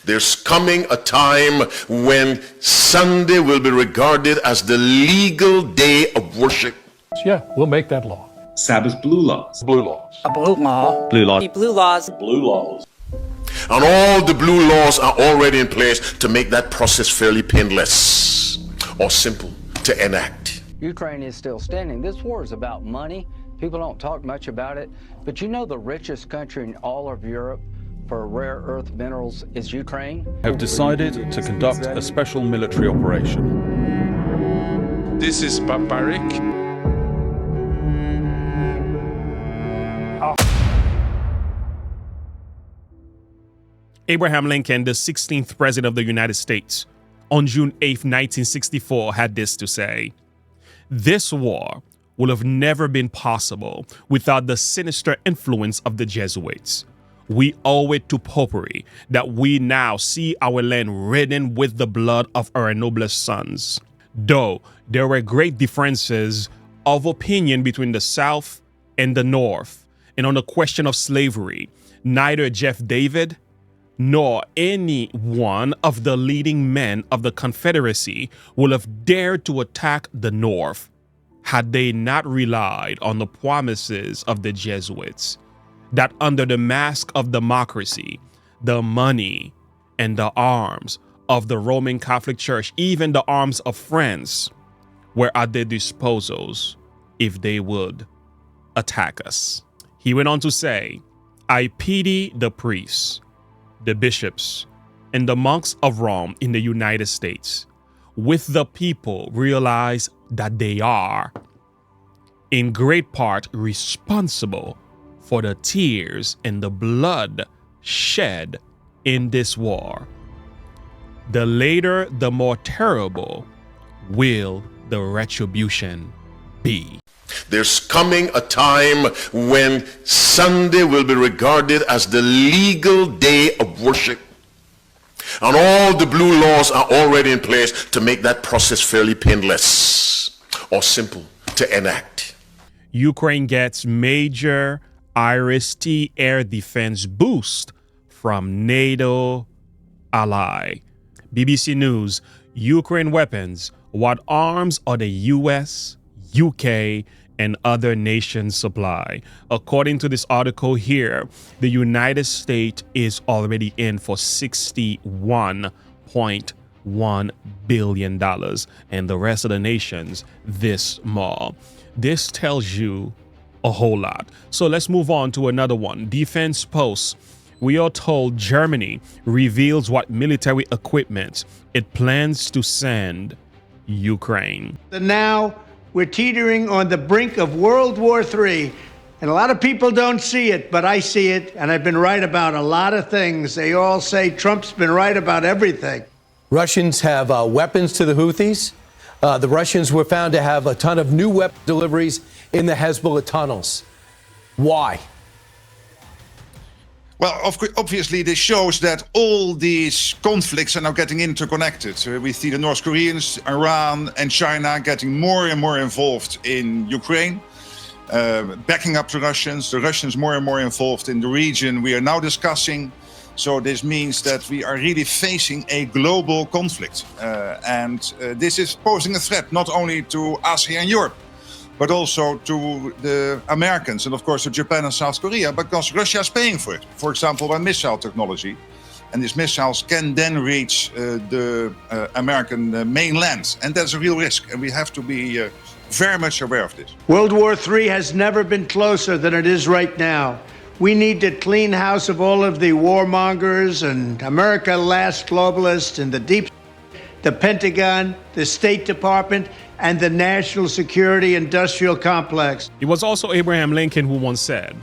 There's coming a time when Sunday will be regarded as the legal day of worship. Yeah, we'll make that law. Sabbath blue laws. Blue laws. A blue law. Blue laws. Blue laws. Blue laws. And all the blue laws are already in place to make that process fairly painless or simple to enact. Ukraine is still standing. This war is about money. People don't talk much about it. But you know the richest country in all of Europe for rare earth minerals is Ukraine? Have decided to conduct a special military operation. This is barbaric. Abraham Lincoln, the 16th President of the United States, on June 8, 1964, had this to say: "This war would have never been possible without the sinister influence of the Jesuits. We owe it to popery that we now see our land reddened with the blood of our noblest sons." Though there were great differences of opinion between the South and the North, and on the question of slavery, neither Jeff David nor any one of the leading men of the Confederacy would have dared to attack the North had they not relied on the promises of the Jesuits, that under the mask of democracy, the money and the arms of the Roman Catholic Church, even the arms of France, were at their disposals if they would attack us. He went on to say, "I pity the priests, the bishops, and the monks of Rome in the United States, with the people realize that they are, in great part, responsible for the tears and the blood shed in this war. The later, the more terrible will the retribution be." There's coming a time when Sunday will be regarded as the legal day of worship. And all the blue laws are already in place to make that process fairly painless or simple to enact. Ukraine gets major IRIS-T air defense boost from NATO ally. BBC News, Ukraine weapons, what arms are the US, UK, and other nations supply. According to this article here, the United States is already in for $61.1 billion, and the rest of the nations this small. This tells you a whole lot. So let's move on to another one. Defense Post. We are told Germany reveals what military equipment it plans to send Ukraine. Now we're teetering on the brink of World War III, and a lot of people don't see it, but I see it, and I've been right about a lot of things. They all say Trump's been right about everything. Russians have weapons to the Houthis. The Russians were found to have a ton of new weapon deliveries in the Hezbollah tunnels. Why? Well, obviously, this shows that all these conflicts are now getting interconnected. We see the North Koreans, Iran, and China getting more and more involved in Ukraine, backing up the Russians more and more involved in the region we are now discussing. So this means that we are really facing a global conflict. And this is posing a threat not only to us here in Europe, but also to the Americans and, of course, to Japan and South Korea, because Russia is paying for it. For example, by missile technology. And these missiles can then reach the American mainland. And that's a real risk. And we have to be very much aware of this. World War III has never been closer than it is right now. We need to clean house of all of the warmongers and America last globalists and the deep, the Pentagon, the State Department, and the national security industrial complex. It was also Abraham Lincoln who once said,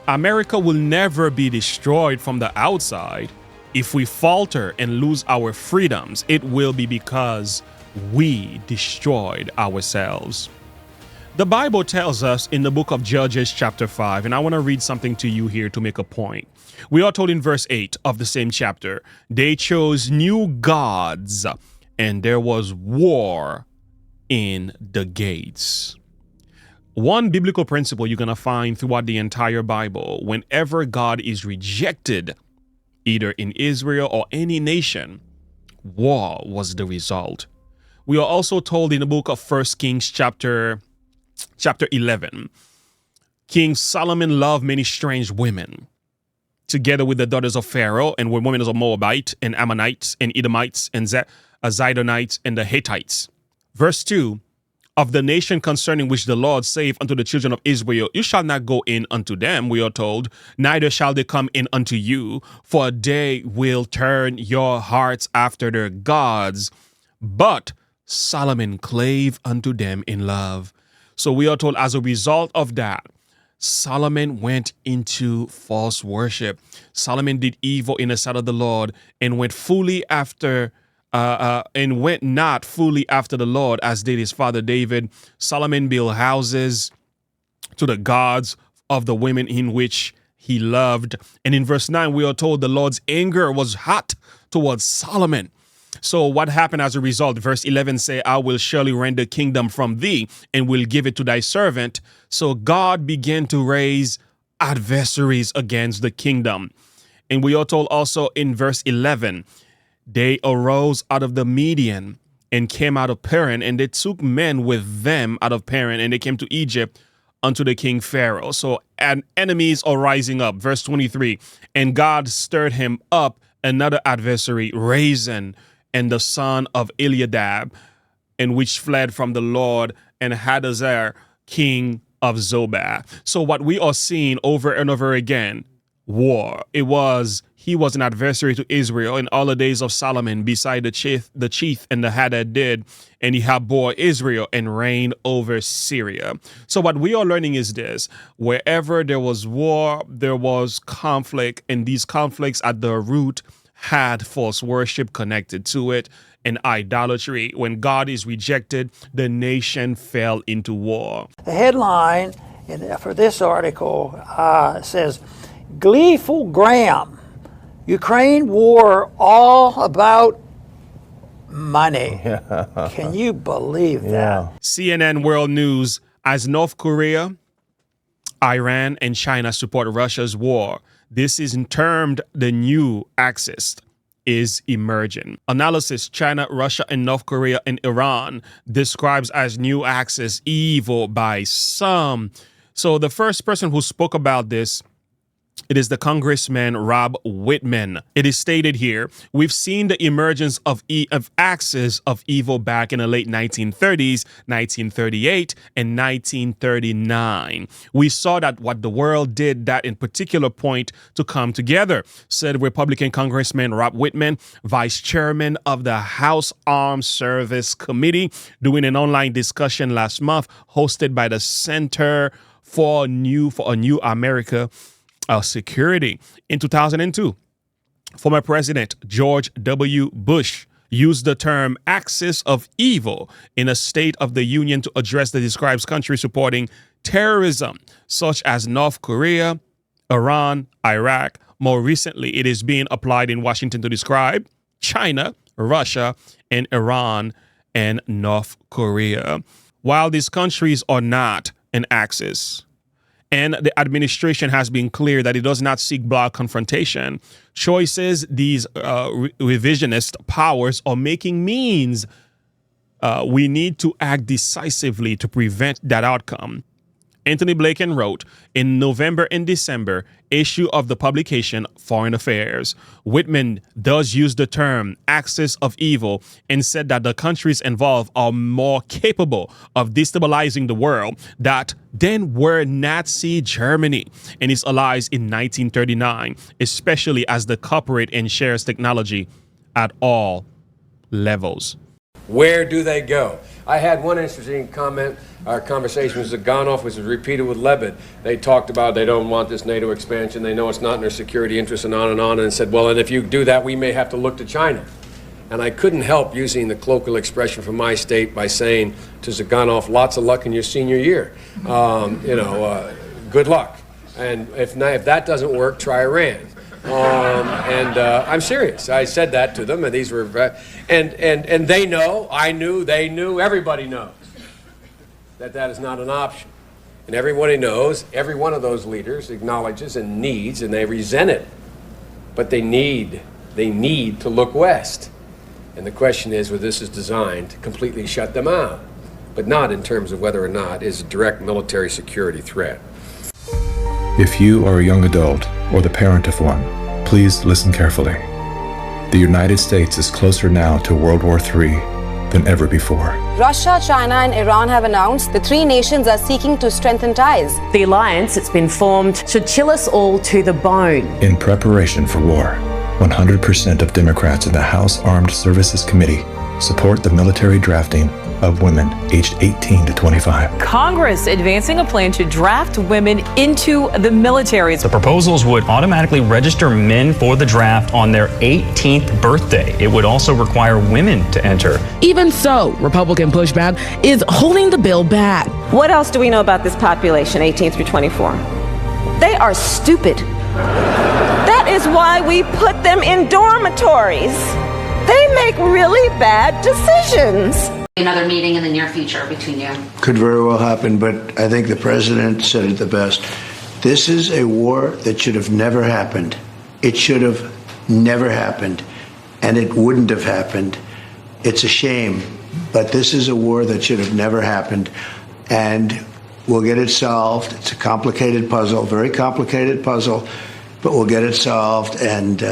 "America will never be destroyed from the outside. If we falter and lose our freedoms, it will be because we destroyed ourselves." The Bible tells us in the book of Judges chapter 5, and I want to read something to you here to make a point. We are told in verse 8 of the same chapter, "They chose new gods, and there was war in the gates." One biblical principle you're going to find throughout the entire Bible: whenever God is rejected either in Israel or any nation, war was the result. We are also told in the book of 1 Kings chapter 11, King Solomon loved many strange women, together with the daughters of Pharaoh, and were women of Moabite and Ammonites and Edomites and Zidonites and the Hittites. Verse 2, of the nation concerning which the Lord saved unto the children of Israel, you shall not go in unto them, we are told, neither shall they come in unto you, for they will turn your hearts after their gods. But Solomon clave unto them in love. So we are told as a result of that, Solomon went into false worship. Solomon did evil in the sight of the Lord and went not fully after the Lord as did his father David. Solomon built houses to the gods of the women in which he loved. And in verse 9, we are told the Lord's anger was hot towards Solomon. So what happened as a result? Verse 11 say, I will surely rend the kingdom from thee and will give it to thy servant. So God began to raise adversaries against the kingdom. And we are told also in verse 11, they arose out of the Median and came out of Paran, and they took men with them out of Paran, and they came to Egypt unto the king Pharaoh. So enemies are rising up. Verse 23, and God stirred him up another adversary, Rezin, and the son of Eliadab, and which fled from the Lord, and Hadazer, king of Zobah. So what we are seeing over and over again, war. He was an adversary to Israel in all the days of Solomon, beside the chief and the Hadad did, and he had bore Israel and reigned over Syria. So what we are learning is this: wherever there was war, there was conflict, and these conflicts at the root had false worship connected to it and idolatry. When God is rejected, the nation fell into war. The headline for this article says, Gleeful Graham, Ukraine war all about money. Can you believe that? CNN World News, as North Korea, Iran, and China support Russia's war, this is termed the new axis is emerging. Analysis: China, Russia, and North Korea and Iran describes as new axis evil by some. So the first person who spoke about this, it is the Congressman Rob Whitman. It is stated here, we've seen the emergence of axis of evil back in the late 1930s, 1938, and 1939. We saw that what the world did that in particular point to come together, said Republican Congressman Rob Whitman, Vice Chairman of the House Armed Service Committee, doing an online discussion last month hosted by the Center for a New America Security. In 2002, former President George W. Bush used the term axis of evil in a State of the Union to address the describes countries supporting terrorism, such as North Korea, Iran, Iraq. More recently, it is being applied in Washington to describe China, Russia, and Iran and North Korea. While these countries are not an axis, and the administration has been clear that it does not seek bloc confrontation, choices these revisionist powers are making means we need to act decisively to prevent that outcome. Anthony Blinken wrote in November and December issue of the publication Foreign Affairs. Whitman does use the term axis of evil and said that the countries involved are more capable of destabilizing the world than were Nazi Germany and its allies in 1939, especially as they cooperate and shares technology at all levels. Where do they go? I had one interesting comment. Our conversation was gone off, which was repeated with Lebed. They talked about they don't want this NATO expansion. They know it's not in their security interests and on, and said, well, and if you do that, we may have to look to China. And I couldn't help using the colloquial expression from my state by saying to Zaganoff, lots of luck in your senior year. Good luck. And if that doesn't work, try Iran. I'm serious. I said that to them, and these were, and they know, I knew, they knew, everybody knows that is not an option. And everybody knows, every one of those leaders acknowledges and needs, and they resent it, but they need to look west. And the question is whether this is designed to completely shut them out, but not in terms of whether or not it is a direct military security threat. If you are a young adult or the parent of one, please listen carefully. The United States is closer now to World War III than ever before. Russia, China, and Iran have announced the three nations are seeking to strengthen ties. The alliance that's been formed should chill us all to the bone. In preparation for war, 100% of Democrats in the House Armed Services Committee support the military drafting of women aged 18 to 25. Congress advancing a plan to draft women into the military. The proposals would automatically register men for the draft on their 18th birthday. It would also require women to enter. Even so, Republican pushback is holding the bill back. What else do we know about this population, 18 through 24? They are stupid. That is why we put them in dormitories. They make really bad decisions. Another meeting in the near future between you. Could very well happen, but I think the president said it the best. This is a war that should have never happened. It should have never happened, and it wouldn't have happened. It's a shame, but this is a war that should have never happened, and we'll get it solved. It's a complicated puzzle, very complicated puzzle, but we'll get it solved, and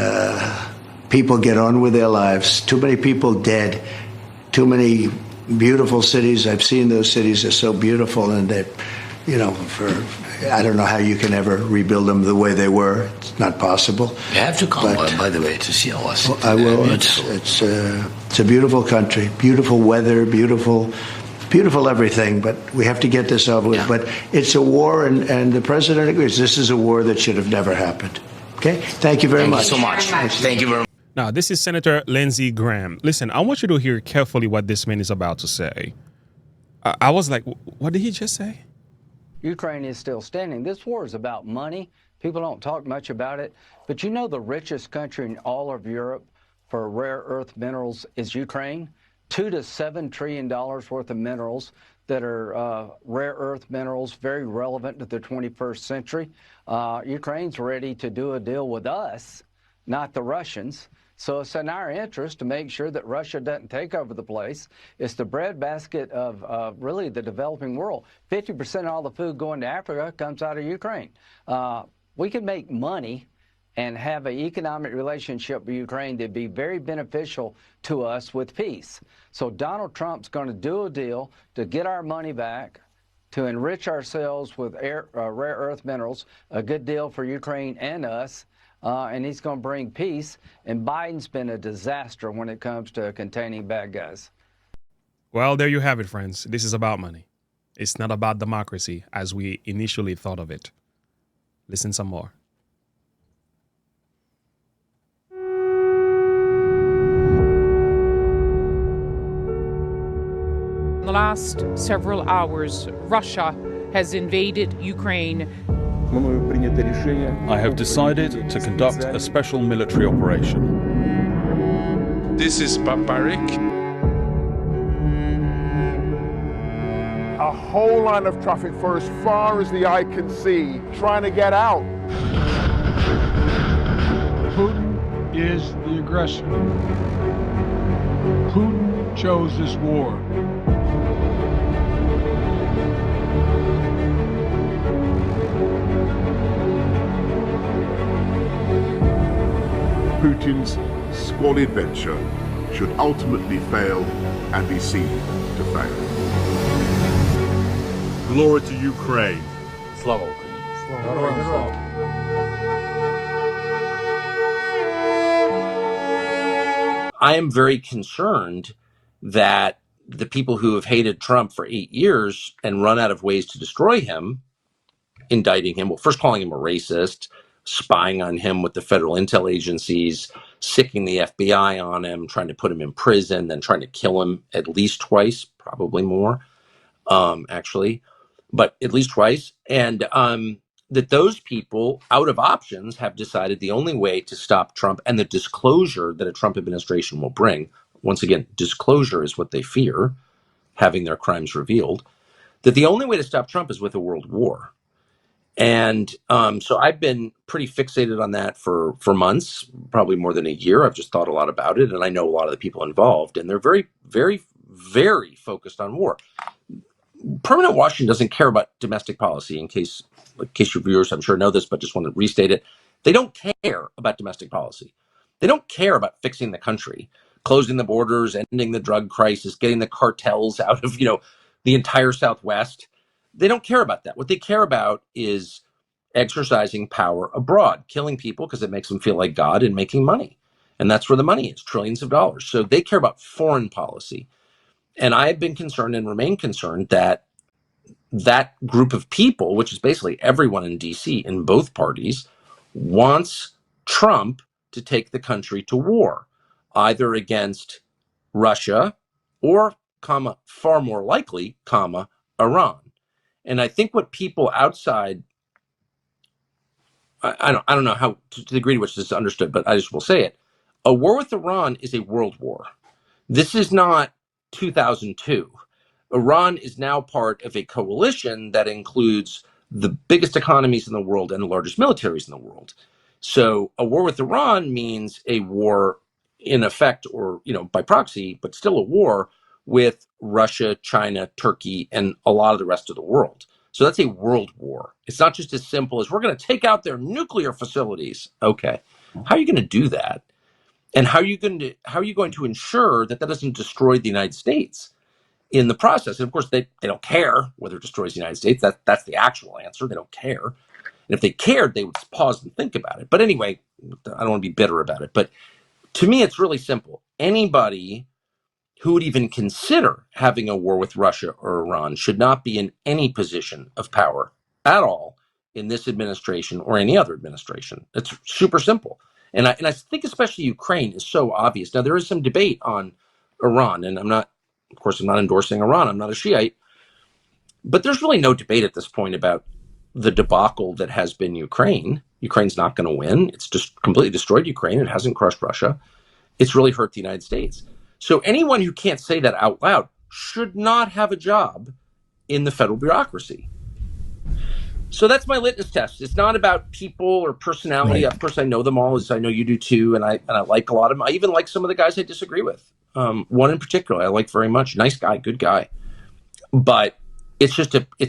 people get on with their lives. Too many people dead. Too many beautiful cities. I've seen those cities. They're so beautiful, and they, I don't know how you can ever rebuild them the way they were. It's not possible. You have to come, by the way, to see our city. I will. It's a beautiful country, beautiful weather, beautiful everything. But we have to get this over with. Yeah. But it's a war, and the president agrees. This is a war that should have never happened. Okay. Thank you very much. Thank you so much. Thank you very much. Now, this is Senator Lindsey Graham. Listen, I want you to hear carefully what this man is about to say. I was like, what did he just say? Ukraine is still standing. This war is about money. People don't talk much about it. But you know the richest country in all of Europe for rare earth minerals is Ukraine. $2 to $7 trillion worth of minerals that are rare earth minerals, very relevant to the 21st century. Ukraine's ready to do a deal with us, not the Russians. So it's in our interest to make sure that Russia doesn't take over the place. It's the breadbasket of really the developing world. 50% of all the food going to Africa comes out of Ukraine. We can make money and have an economic relationship with Ukraine that'd be very beneficial to us with peace. So Donald Trump's going to do a deal to get our money back, to enrich ourselves with rare earth minerals, a good deal for Ukraine and us. And he's going to bring peace. And Biden's been a disaster when it comes to containing bad guys. Well, there you have it, friends. This is about money. It's not about democracy as we initially thought of it. Listen some more. In the last several hours, Russia has invaded Ukraine. I have decided to conduct a special military operation. This is barbaric. A whole line of traffic for as far as the eye can see, trying to get out. Putin is the aggressor. Putin chose this war. Putin's squalid venture should ultimately fail and be seen to fail. Glory to Ukraine. Slava Ukraine. I am very concerned that the people who have hated Trump for 8 years and run out of ways to destroy him, indicting him, well, first calling him a racist, spying on him with the federal intel agencies, sicking the FBI on him, trying to put him in prison, then trying to kill him at least twice, probably more, actually, but at least twice. And that those people, out of options, have decided the only way to stop Trump and the disclosure that a Trump administration will bring, once again, disclosure is what they fear, having their crimes revealed, that the only way to stop Trump is with a world war. And so I've been pretty fixated on that for months, probably more than a year. I've just thought a lot about it, and I know a lot of the people involved, and they're very, very, very focused on war. Permanent Washington doesn't care about domestic policy. In case your viewers, I'm sure, know this, but just want to restate it. They don't care about domestic policy. They don't care about fixing the country, closing the borders, ending the drug crisis, getting the cartels out of, the entire Southwest. They don't care about that. What they care about is exercising power abroad, killing people because it makes them feel like God, and making money. And that's where the money is, trillions of dollars. So they care about foreign policy. And I've been concerned and remain concerned that that group of people, which is basically everyone in DC in both parties, wants Trump to take the country to war, either against Russia or, far more likely, Iran. And I think what people outside, I don't know how to the degree to which this is understood, but I just will say it. A war with Iran is a world war. This is not 2002. Iran is now part of a coalition that includes the biggest economies in the world and the largest militaries in the world. So a war with Iran means a war in effect, or, by proxy, but still a war with Russia, China, Turkey, and a lot of the rest of the world. So that's a world war. It's not just as simple as we're going to take out their nuclear facilities. Okay. How are you going to do that? And how are you going to ensure that doesn't destroy the United States in the process? And of course, they don't care whether it destroys the United States. That's the actual answer. They don't care. And if they cared, they would pause and think about it. But anyway, I don't want to be bitter about it. But to me, it's really simple. Anybody who would even consider having a war with Russia or Iran should not be in any position of power at all in this administration or any other administration. It's super simple. And I think especially Ukraine is so obvious. Now, there is some debate on Iran, and I'm not endorsing Iran. I'm not a Shiite. But there's really no debate at this point about the debacle that has been Ukraine. Ukraine's not going to win. It's just completely destroyed Ukraine. It hasn't crushed Russia. It's really hurt the United States. So anyone who can't say that out loud should not have a job in the federal bureaucracy. So that's my litmus test. It's not about people or personality. Right. Of course, I know them all, as I know you do too, and I like a lot of them. I even like some of the guys I disagree with. One in particular I like very much. Nice guy, good guy. But it's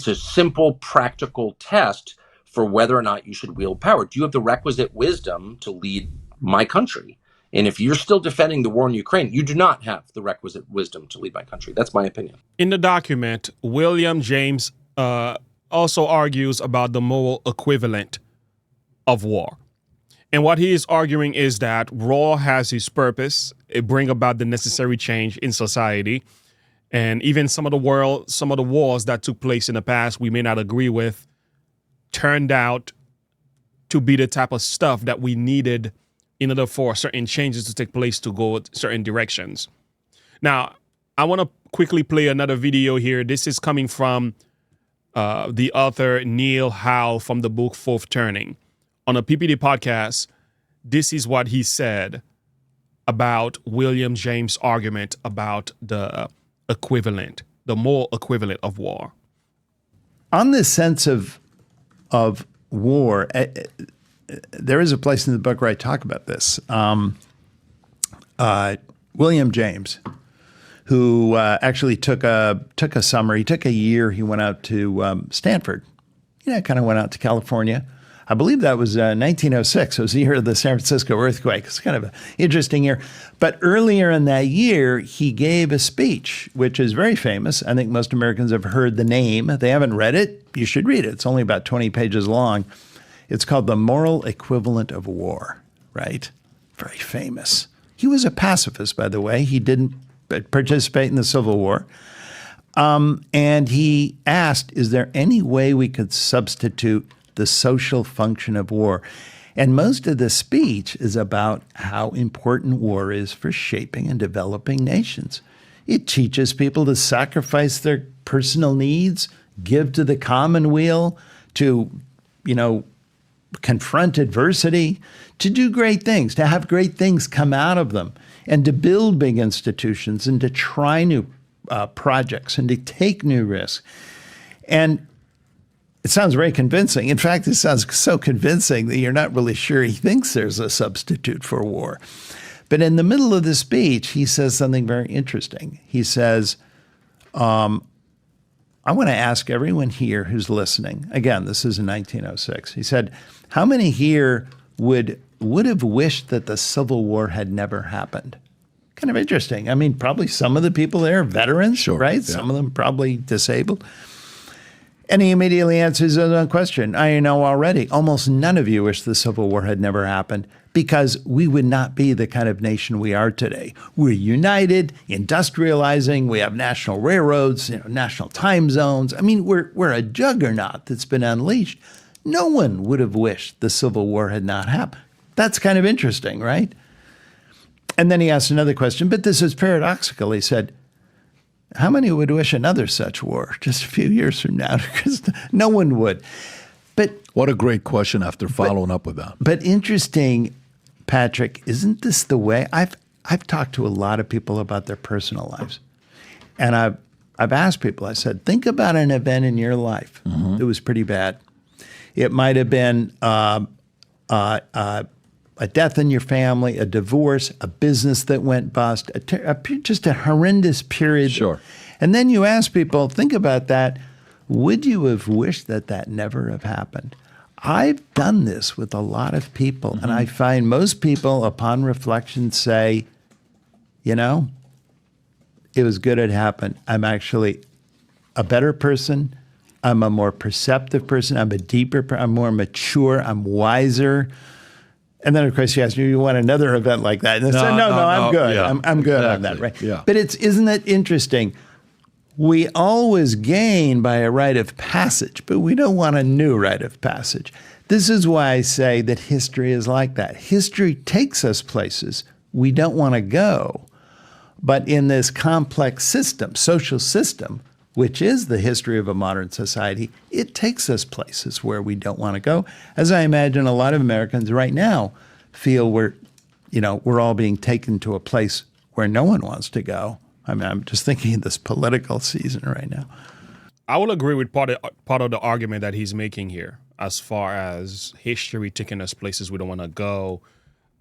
a simple, practical test for whether or not you should wield power. Do you have the requisite wisdom to lead my country? And if you're still defending the war in Ukraine, you do not have the requisite wisdom to lead my country. That's my opinion. In the document, William James also argues about the moral equivalent of war. And what he is arguing is that war has its purpose. It brings about the necessary change in society. And even some of the wars that took place in the past we may not agree with turned out to be the type of stuff that we needed in order for certain changes to take place to go certain directions. Now, I want to quickly play another video here. This is coming from the author Neil Howe from the book Fourth Turning. On a PPD podcast, this is what he said about William James' argument about the moral equivalent of war. On this sense of war, there is a place in the book where I talk about this. William James, who actually took a summer, he took a year, he went out to Stanford. Kind of went out to California. I believe that was 1906. It was the year of the San Francisco earthquake. It's kind of an interesting year. But earlier in that year, he gave a speech, which is very famous. I think most Americans have heard the name. If they haven't read it, you should read it. It's only about 20 pages long. It's called The Moral Equivalent of War, right? Very famous. He was a pacifist, by the way. He didn't participate in the Civil War. And he asked, is there any way we could substitute the social function of war? And most of the speech is about how important war is for shaping and developing nations. It teaches people to sacrifice their personal needs, give to the commonweal, to, confront adversity, to do great things, to have great things come out of them, and to build big institutions and to try new projects and to take new risks. And It sounds very convincing. In fact, it sounds so convincing that you're not really sure he thinks there's a substitute for war. But in the middle of the speech, he says something very interesting. He says, I want to ask everyone here who's listening. Again, this is in 1906. He said, how many here would have wished that the Civil War had never happened? Kind of interesting. I mean, probably some of the people there are veterans, right? Yeah. Some of them probably disabled. And he immediately answers his own question. I know already, almost none of you wish the Civil War had never happened, because we would not be the kind of nation we are today. We're united, industrializing, we have national railroads, national time zones. I mean, we're a juggernaut that's been unleashed. No one would have wished the Civil War had not happened. That's kind of interesting, right? And then he asked another question, but this is paradoxical. He said, how many would wish another such war just a few years from now? Because no one would. But what a great question after following up with that. But interesting, Patrick, isn't this the way? I've talked to a lot of people about their personal lives. And I've asked people, I said, think about an event in your life that was pretty bad. It might have been a death in your family, a divorce, a business that went bust, just a horrendous period. Sure. And then you ask people, think about that. Would you have wished that that never have happened? I've done this with a lot of people, and I find most people, upon reflection, say, it was good it happened. I'm actually a better person. I'm a more perceptive person. I'm a deeper, I'm more mature. I'm wiser. And then, of course, you ask me, you want another event like that? And I said, no, I'm good. Yeah, I'm good exactly. on that, right? Yeah. But isn't it interesting? We always gain by a rite of passage, but we don't want a new rite of passage. This is why I say that history is like that. History takes us places we don't want to go. But in this complex system, social system, which is the history of a modern society, it takes us places where we don't want to go. As I imagine a lot of Americans right now feel we're all being taken to a place where no one wants to go. I mean, I'm just thinking of this political season right now. I will agree with part of the argument that he's making here, as far as history taking us places we don't want to go.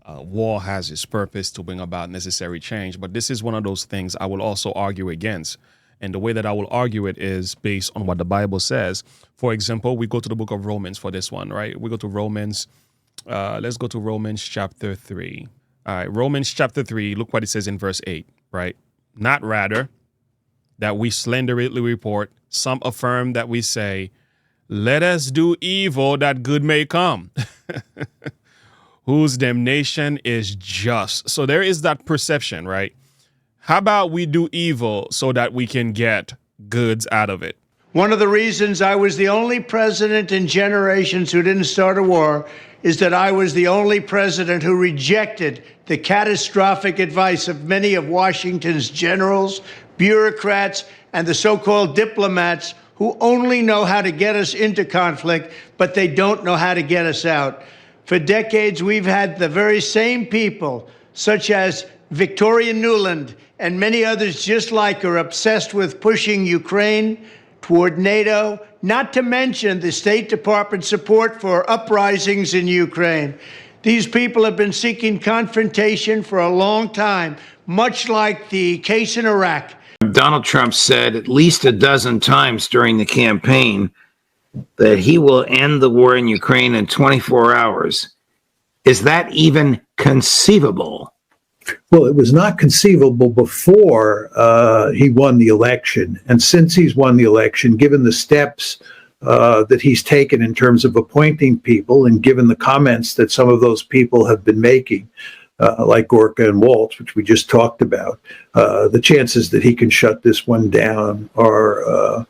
War has its purpose to bring about necessary change, but this is one of those things I will also argue against. And the way that I will argue it is based on what the Bible says. For example, we go to the book of Romans for this one, right? We go to Romans. Let's go to Romans chapter 3. All right, Romans chapter 3, look what it says in verse 8, right? Not rather that we slanderously report, some affirm that we say, let us do evil that good may come, whose damnation is just. So there is that perception, right? How about we do evil so that we can get goods out of it? One of the reasons I was the only president in generations who didn't start a war is that I was the only president who rejected the catastrophic advice of many of Washington's generals, bureaucrats, and the so-called diplomats who only know how to get us into conflict, but they don't know how to get us out. For decades, we've had the very same people, such as Victoria Nuland and many others just like her, obsessed with pushing Ukraine toward NATO, not to mention the State Department support for uprisings in Ukraine. These people have been seeking confrontation for a long time, much like the case in Iraq. Donald Trump said at least a dozen times during the campaign that he will end the war in Ukraine in 24 hours. Is that even conceivable? Well, it was not conceivable before he won the election. And since he's won the election, given the steps that he's taken in terms of appointing people, and given the comments that some of those people have been making, like Gorka and Waltz, which we just talked about, the chances that he can shut this one down are,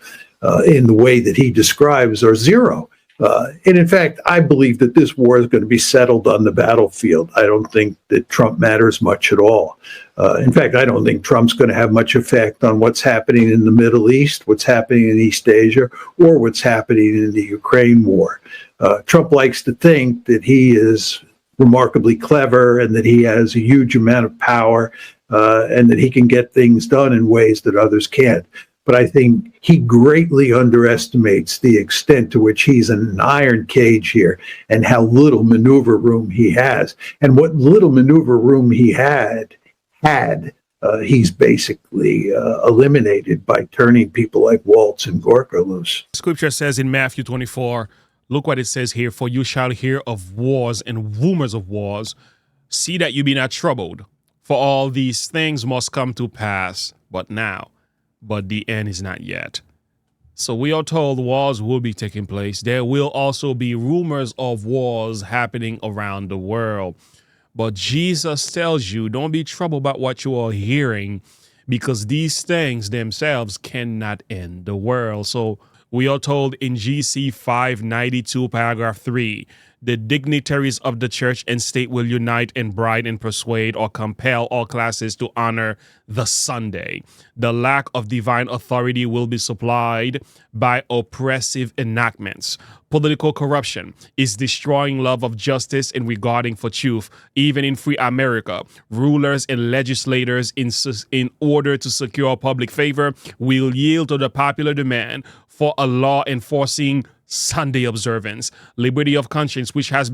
in the way that he describes, are zero. And in fact, I believe that this war is going to be settled on the battlefield. I don't think that Trump matters much at all. In fact, I don't think Trump's going to have much effect on what's happening in the Middle East, what's happening in East Asia, or what's happening in the Ukraine war. Trump likes to think that he is remarkably clever and that he has a huge amount of power and that he can get things done in ways that others can't. but I think he greatly underestimates the extent to which he's in an iron cage here and how little maneuver room he has. And what little maneuver room he had, he's basically eliminated by turning people like Waltz and Gorka loose. Scripture says in Matthew 24, look what it says here, for you shall hear of wars and rumors of wars. See that you be not troubled, for all these things must come to pass, but the end is not yet. So we are told wars will be taking place. There will also be rumors of wars happening around the world. But Jesus tells you, don't be troubled about what you are hearing, because these things themselves cannot end the world. So we are told in GC 592, paragraph 3, the dignitaries of the church and state will unite and bribe and persuade or compel all classes to honor the Sunday. The lack of divine authority will be supplied by oppressive enactments. Political corruption is destroying love of justice and regarding for truth. Even in free America, rulers and legislators, in order to secure public favor, will yield to the popular demand for a law enforcing Sunday observance. Liberty of conscience, which has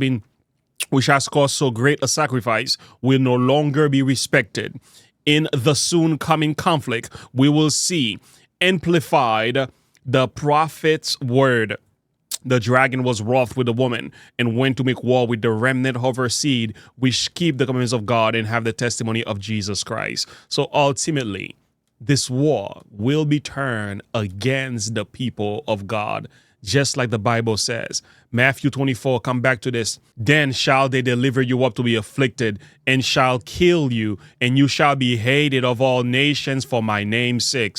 caused so great a sacrifice, will no longer be respected. In the soon coming conflict, we will see amplified the prophet's word. The dragon was wroth with the woman and went to make war with the remnant of her seed, which keep the commandments of God and have the testimony of Jesus Christ. So ultimately, this war will be turned against the people of God, just like the Bible says. Matthew 24, come back to this. Then shall they deliver you up to be afflicted, and shall kill you, and you shall be hated of all nations for my name's sake.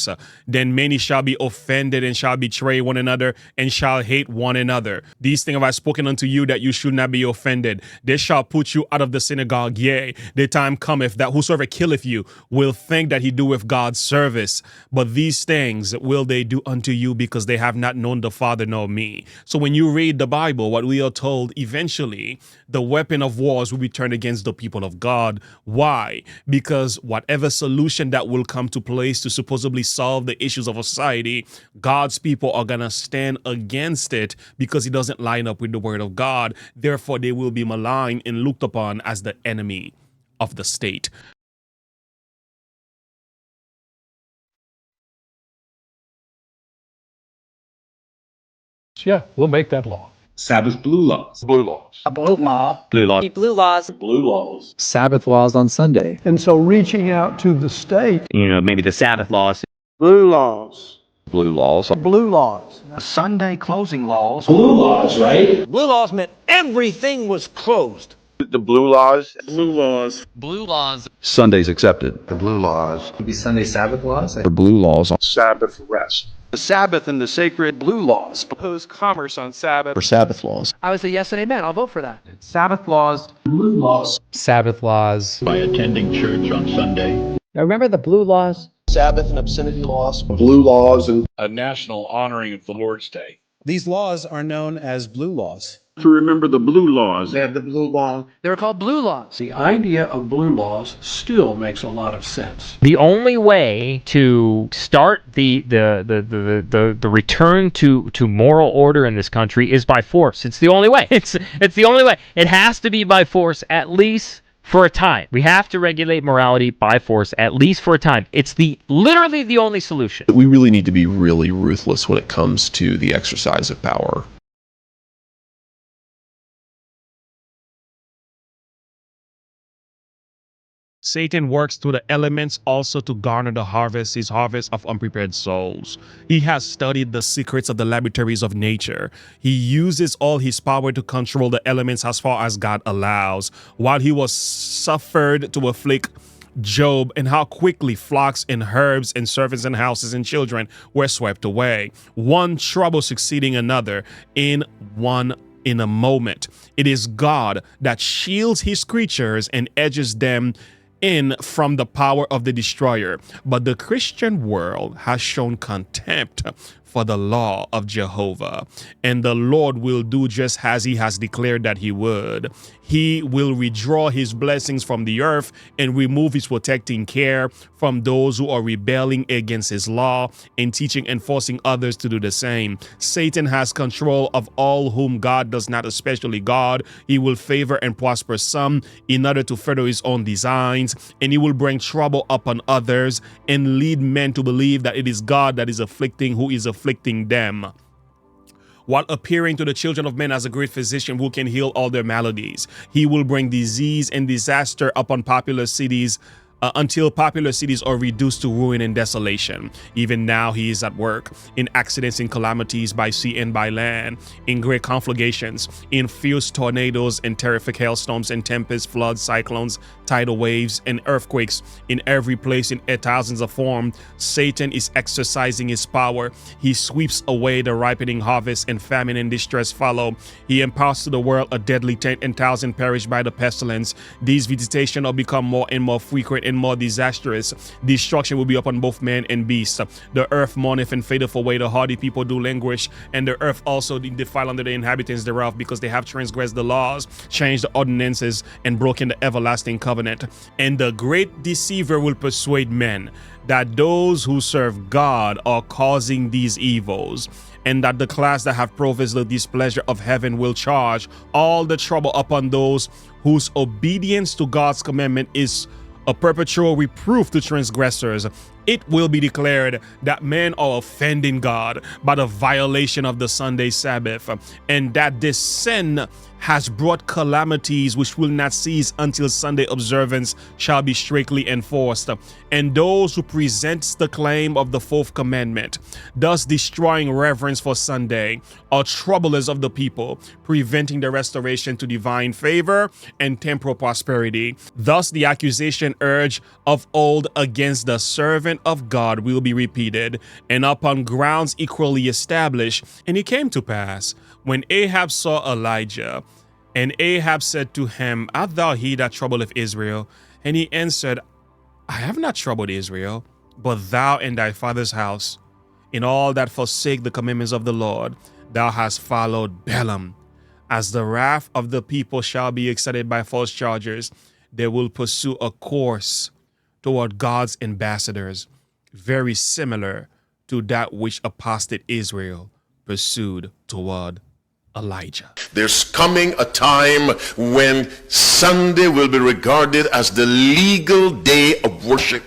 Then many shall be offended, and shall betray one another, and shall hate one another. These things have I spoken unto you, that you should not be offended. They shall put you out of the synagogue. Yea, the time cometh that whosoever killeth you will think that he doeth God's service. But these things will they do unto you, because they have not known the Father nor me. So when you read the Bible, what we are told, eventually the weapon of wars will be turned against the people of God. Why? Because whatever solution that will come to place to supposedly solve the issues of a society, God's people are going to stand against it because it doesn't line up with the word of God. Therefore, they will be maligned and looked upon as the enemy of the state. Yeah, we'll make that law. Sabbath blue laws. Blue laws. A blue law. Blue laws. Blue laws. Blue laws. Sabbath laws on Sunday. And so reaching out to the state. Maybe the Sabbath laws. Blue laws. Blue laws. Blue laws. Sunday closing laws. Blue laws, right? Blue laws meant everything was closed. The blue laws. Blue laws. Blue laws. Sundays accepted. The blue laws. Would be Sunday Sabbath laws? Or blue laws. Sabbath rest. The Sabbath and the sacred blue laws. Proposed commerce on Sabbath. For Sabbath laws. I was a yes and amen. I'll vote for that. Sabbath laws. Blue laws. Sabbath laws. By attending church on Sunday. Now remember the blue laws? Sabbath and obscenity laws. Blue laws and A national honoring of the Lord's Day. These laws are known as blue laws. to remember the blue laws. They have the blue law. They were called blue laws. The idea of blue laws still makes a lot of sense. The only way to start the return to moral order in this country is by force. It's the only way. It's the only way. It has to be by force, at least for a time. We have to regulate morality by force, at least for a time. It's literally the only solution. We really need to be really ruthless when it comes to the exercise of power. Satan works through the elements also to garner the harvest, his harvest of unprepared souls. He has studied the secrets of the laboratories of nature. He uses all his power to control the elements as far as God allows. While he was suffered to afflict Job, and how quickly flocks and herds and servants and houses and children were swept away. One trouble succeeding another in a moment. It is God that shields his creatures and edges them in from the power of the destroyer. But the Christian world has shown contempt for the law of Jehovah. And the Lord will do just as he has declared that he would. He will withdraw his blessings from the earth and remove his protecting care from those who are rebelling against his law and teaching and forcing others to do the same. Satan has control of all whom God does not especially guard. He will favor and prosper some in order to further his own designs, and he will bring trouble upon others and lead men to believe that it is God that is afflicting who is afflicting them, while appearing to the children of men as a great physician who can heal all their maladies. He will bring disease and disaster upon popular cities until popular cities are reduced to ruin and desolation. Even now he is at work in accidents and calamities by sea and by land, in great conflagrations, in fierce tornadoes and terrific hailstorms and tempests, floods, cyclones, tidal waves, and earthquakes. In every place in thousands of forms, Satan is exercising his power. He sweeps away the ripening harvest, and famine and distress follow. He imparts to the world a deadly 10,000 perish by the pestilence. These visitations will become more and more frequent and more disastrous. Destruction will be upon both man and beast. The earth mourneth and fadeth away. The hardy people do languish, and the earth also defile under the inhabitants thereof, because they have transgressed the laws, changed the ordinances, and broken the everlasting covenant. And the great deceiver will persuade men that those who serve God are causing these evils, and that the class that have provoked the displeasure of heaven will charge all the trouble upon those whose obedience to God's commandment is a perpetual reproof to transgressors. It will be declared that men are offending God by the violation of the Sunday Sabbath, and that this sin has brought calamities which will not cease until Sunday observance shall be strictly enforced. And those who present the claim of the fourth commandment, thus destroying reverence for Sunday, are troublers of the people, preventing the restoration to divine favor and temporal prosperity. Thus the accusation urged of old against the servant of God will be repeated, and upon grounds equally established. And it came to pass, when Ahab saw Elijah, and Ahab said to him, Art thou he that troubleth Israel? And he answered, I have not troubled Israel, but thou and thy father's house. In all that forsake the commandments of the Lord, thou hast followed Balaam. As the wrath of the people shall be excited by false chargers, they will pursue a course toward God's ambassadors, very similar to that which apostate Israel pursued toward Elijah. There's coming a time when Sunday will be regarded as the legal day of worship.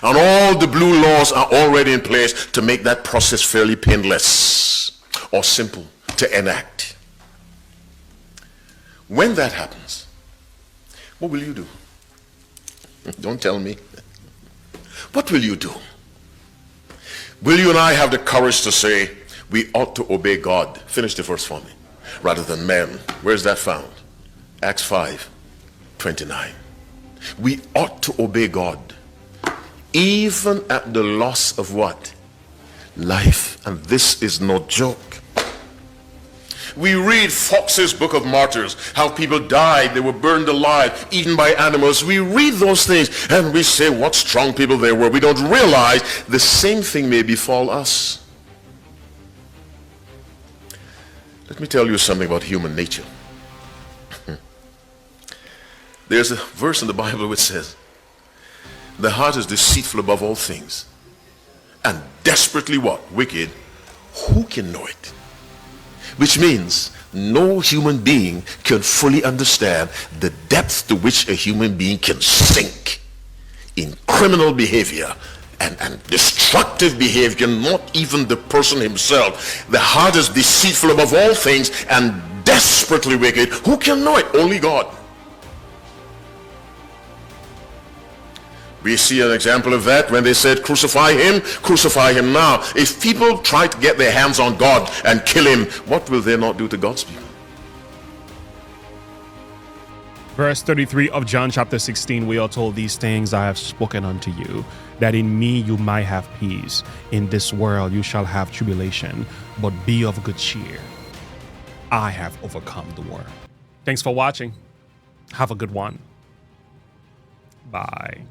And all the blue laws are already in place to make that process fairly painless or simple to enact. When that happens, what will you do? Don't tell me. What will you do? Will you and I have the courage to say we ought to obey God? Finish the verse for me. Rather than men. Where's that found? Acts 5:29. We ought to obey God, even at the loss of what? Life. And this is no joke. We read Fox's Book of Martyrs, how people died, they were burned alive, eaten by animals. We read those things and we say what strong people they were. We don't realize the same thing may befall us. Let me tell you something about human nature. There's a verse in the Bible which says, the heart is deceitful above all things, and desperately what? Wicked. Who can know it? Which means no human being can fully understand the depth to which a human being can sink in criminal behavior and destructive behavior, not even the person himself. The heart is deceitful above all things and desperately wicked. Who can know it? Only God. We see an example of that when they said, crucify him now. If people try to get their hands on God and kill him, what will they not do to God's people? Verse 33 of John chapter 16, we are told, these things I have spoken unto you, that in me you might have peace. In this world you shall have tribulation, but be of good cheer. I have overcome the world. Thanks for watching. Have a good one. Bye.